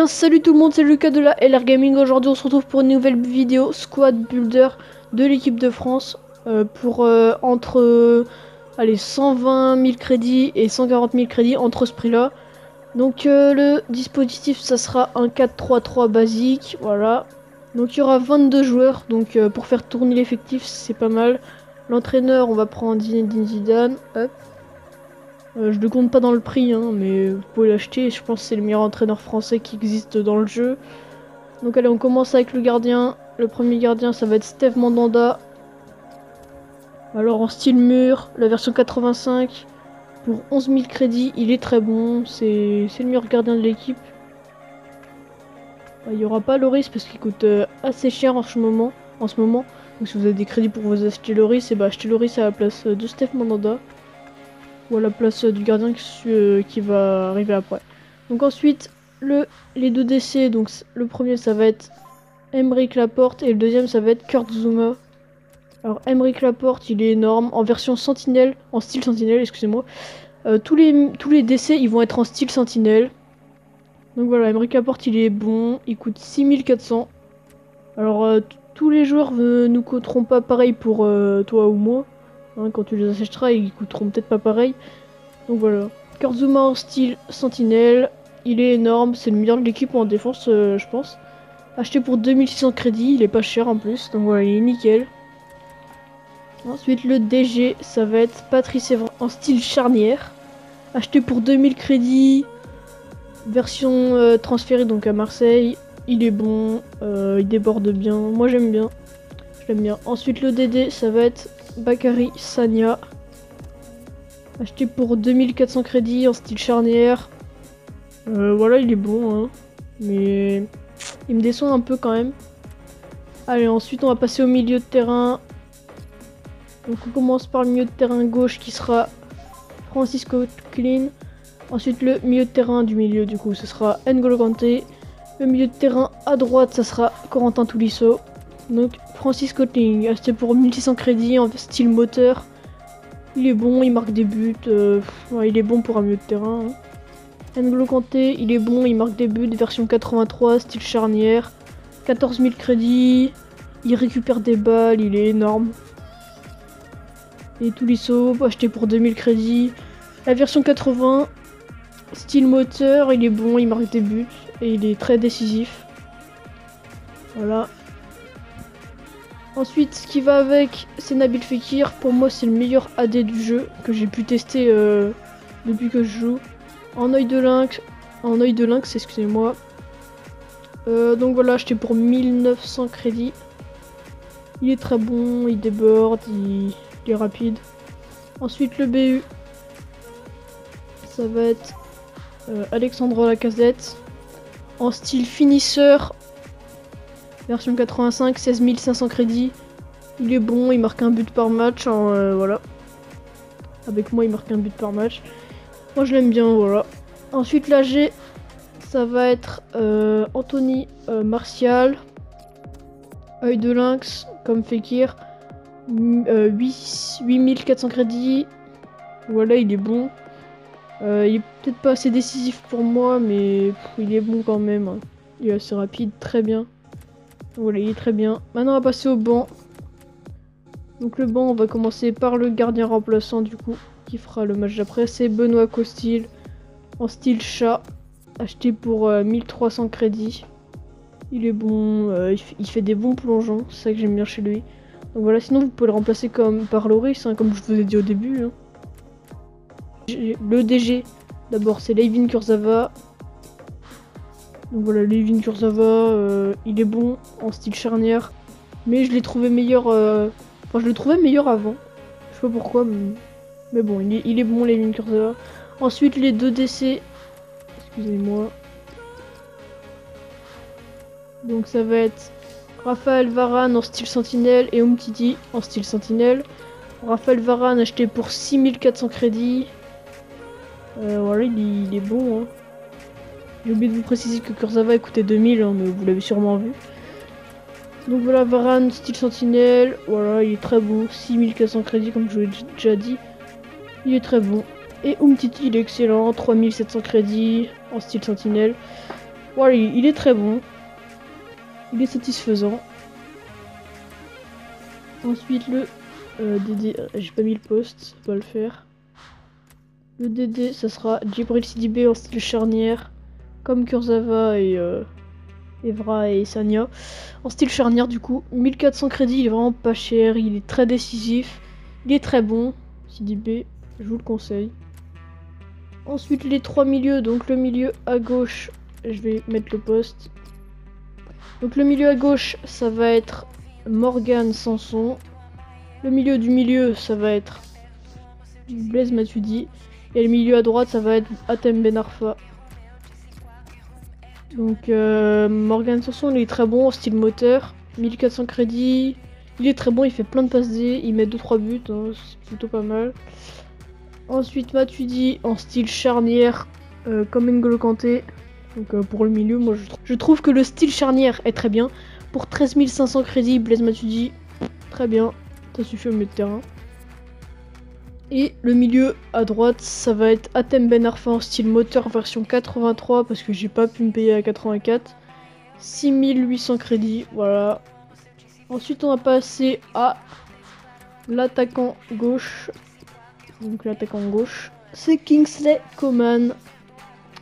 bien salut tout le monde, c'est Lucas de la LR Gaming. Aujourd'hui on se retrouve pour une nouvelle vidéo Squad Builder de l'équipe de France pour entre allez, 120 000 crédits et 140 000 crédits entre ce prix là. Donc le dispositif ça sera un 4-3-3 basique, voilà. Donc il y aura 22 joueurs, donc pour faire tourner l'effectif c'est pas mal. L'entraîneur on va prendre Zinedine Zidane, hop. Je ne compte pas dans le prix, hein, mais vous pouvez l'acheter. Je pense que c'est le meilleur entraîneur français qui existe dans le jeu. Donc allez, on commence avec le gardien. Le premier gardien, ça va être Steve Mandanda. Alors en style mur, la version 85. Pour 11 000 crédits, il est très bon. C'est le meilleur gardien de l'équipe. Il n'y aura pas Loris parce qu'il coûte assez cher en ce moment. Donc si vous avez des crédits pour vous acheter Loris, et bah achetez Loris à la place de Steve Mandanda. Ou à la place du gardien qui va arriver après. Donc ensuite, les deux décès, donc le premier ça va être Aymeric Laporte et le deuxième ça va être Kurt Zouma. Alors Aymeric Laporte il est énorme, en version sentinelle, en style sentinelle, excusez-moi. Tous les décès ils vont être en style sentinelle. Donc voilà, Aymeric Laporte il est bon, il coûte 6400. Alors tous les joueurs ne coûteront pas pareil pour toi ou moi. Hein, quand tu les achèteras, ils coûteront peut-être pas pareil. Donc voilà. Kurt Zouma en style sentinelle. Il est énorme. C'est le meilleur de l'équipe en défense, je pense. Acheté pour 2600 crédits. Il est pas cher en plus. Donc voilà, il est nickel. Ensuite, le DG, ça va être Patrice Evra en style charnière. Acheté pour 2000 crédits. Version transférée donc à Marseille. Il est bon. Il déborde bien. Moi, j'aime bien. Je l'aime bien. Ensuite, le DD, ça va être Bakary Sagna, acheté pour 2400 crédits en style charnière. Voilà, il est bon, hein, mais il me déçoit un peu quand même. Allez, ensuite on va passer au milieu de terrain. Donc on commence par le milieu de terrain gauche qui sera Francis Coquelin. Ensuite le milieu de terrain du milieu, du coup ce sera N'Golo Kanté. Le milieu de terrain à droite ça sera Corentin Tolisso. Donc Francis Coquelin, acheté pour 1600 crédits en style moteur. Il est bon, il marque des buts, ouais, il est bon pour un milieu de terrain. Hein. N'Golo Kanté, il est bon, il marque des buts, version 83, style charnière. 14 000 crédits, il récupère des balles, il est énorme. Et Tolisso, acheté pour 2000 crédits. La version 80, style moteur, il est bon, il marque des buts et il est très décisif. Voilà. Ensuite, ce qui va avec, c'est Nabil Fekir. Pour moi, c'est le meilleur AD du jeu que j'ai pu tester depuis que je joue. En œil de lynx, excusez-moi. Donc voilà, acheté pour 1900 crédits. Il est très bon, il déborde, il est rapide. Ensuite, le BU, ça va être Alexandre Lacazette. En style finisseur. Version 85, 16 500 crédits. Il est bon, il marque un but par match. Hein, voilà. Avec moi, il marque un but par match. Moi, je l'aime bien, voilà. Ensuite, l'AG, ça va être Anthony Martial. Œil de lynx, comme Fekir. 8400 crédits. Voilà, il est bon. Il est peut-être pas assez décisif pour moi, mais il est bon quand même. Hein. Il est assez rapide, très bien. Voilà, il est très bien. Maintenant, on va passer au banc. Donc le banc, on va commencer par le gardien remplaçant du coup, qui fera le match d'après. C'est Benoît Costil, en style chat, acheté pour 1300 crédits. Il est bon, il fait des bons plongeons, c'est ça que j'aime bien chez lui. Donc voilà, sinon vous pouvez le remplacer par Loris, hein, comme je vous ai dit au début. Hein. Le DG, d'abord c'est Layvin Kurzawa. Donc voilà, Layvin Kurzawa, il est bon en style charnière, mais je l'ai trouvé meilleur. Enfin, je le trouvais meilleur avant. Je sais pas pourquoi, mais bon, il est bon, Layvin Kurzawa. Ensuite, les deux décès. Excusez-moi. Donc ça va être Raphaël Varane en style sentinelle et Umtiti en style sentinelle. Raphaël Varane acheté pour 6400 crédits. Voilà, il est bon. Hein. J'ai oublié de vous préciser que Kurzawa coûtait 2000, hein, mais vous l'avez sûrement vu. Donc voilà, Varane, style sentinelle, voilà, il est très bon, 6400 crédits comme je vous l'ai déjà dit. Il est très bon. Et Umtiti, il est excellent, 3700 crédits en style sentinelle. Voilà, il est très bon. Il est satisfaisant. Ensuite le DD, j'ai pas mis le poste, ça va le faire. Le DD, ça sera Djibril Sidibé en style charnière, comme Kurzawa et Evra et Sania. En style charnière du coup, 1400 crédits, il est vraiment pas cher, il est très décisif, il est très bon, Sidibé, je vous le conseille. Ensuite les trois milieux, donc le milieu à gauche, je vais mettre le poste. Donc le milieu à gauche, ça va être Morgan Sanson. Le milieu du milieu, ça va être Blaise Matuidi. Et le milieu à droite, ça va être Hatem Ben Arfa. Donc Morgan Sanson, il est très bon en style moteur. 1400 crédits. Il est très bon, il fait plein de passes D. Il met 2-3 buts, hein, c'est plutôt pas mal. Ensuite Matuidi en style charnière, comme N'Golo Kanté. Donc pour le milieu, moi je trouve que le style charnière est très bien. Pour 13 500 crédits, Blaise Matuidi, très bien. Ça suffit au milieu de terrain. Et le milieu à droite, ça va être Hatem Ben Arfa en style moteur version 83 parce que j'ai pas pu me payer à 84. 6800 crédits, voilà. Ensuite, on va passer à l'attaquant gauche. Donc l'attaquant gauche, c'est Kingsley Coman.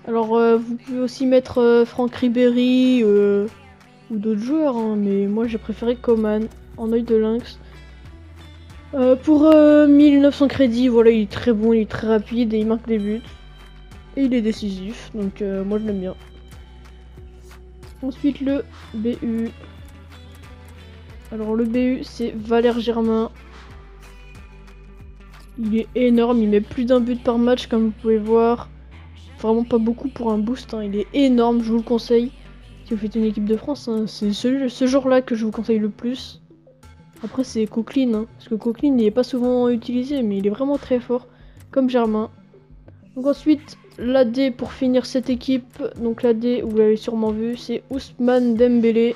Alors vous pouvez aussi mettre Franck Ribéry ou d'autres joueurs, hein, mais moi j'ai préféré Coman en œil de lynx. Pour 1900 crédits, voilà, il est très bon, il est très rapide et il marque des buts. Et il est décisif, donc moi je l'aime bien. Ensuite le BU. Alors le BU c'est Valère Germain. Il est énorme, il met plus d'un but par match comme vous pouvez voir. Vraiment pas beaucoup pour un boost, hein. Il est énorme, je vous le conseille. Si vous faites une équipe de France, hein, c'est ce jour-là que je vous conseille le plus. Après c'est Coquelin, hein, parce que Coquelin il est pas souvent utilisé, mais il est vraiment très fort, comme Germain. Donc ensuite, l'AD pour finir cette équipe, donc l'AD, vous l'avez sûrement vu, c'est Ousmane Dembélé,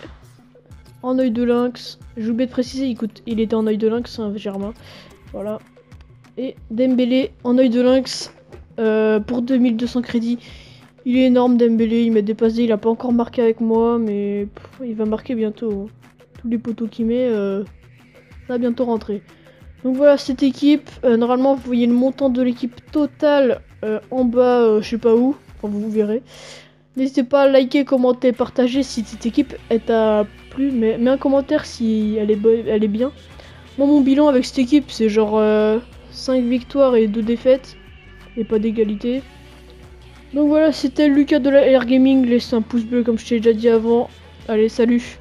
en œil de lynx. J'ai oublié de préciser, il était en œil de lynx, hein, Germain. Voilà. Et Dembélé en œil de lynx, pour 2200 crédits. Il est énorme Dembélé, il met des passes D, il a pas encore marqué avec moi, mais il va marquer bientôt. Tous les poteaux qu'il met, ça va bientôt rentrer. Donc voilà cette équipe, normalement vous voyez le montant de l'équipe totale en bas, je sais pas où, enfin vous verrez. N'hésitez pas à liker, commenter, partager si cette équipe t'a plu, mais mets un commentaire si elle est bien. Moi mon bilan avec cette équipe c'est genre 5 victoires et 2 défaites, et pas d'égalité. Donc voilà, c'était Lucas de la Air Gaming, laissez un pouce bleu comme je t'ai déjà dit avant. Allez, salut!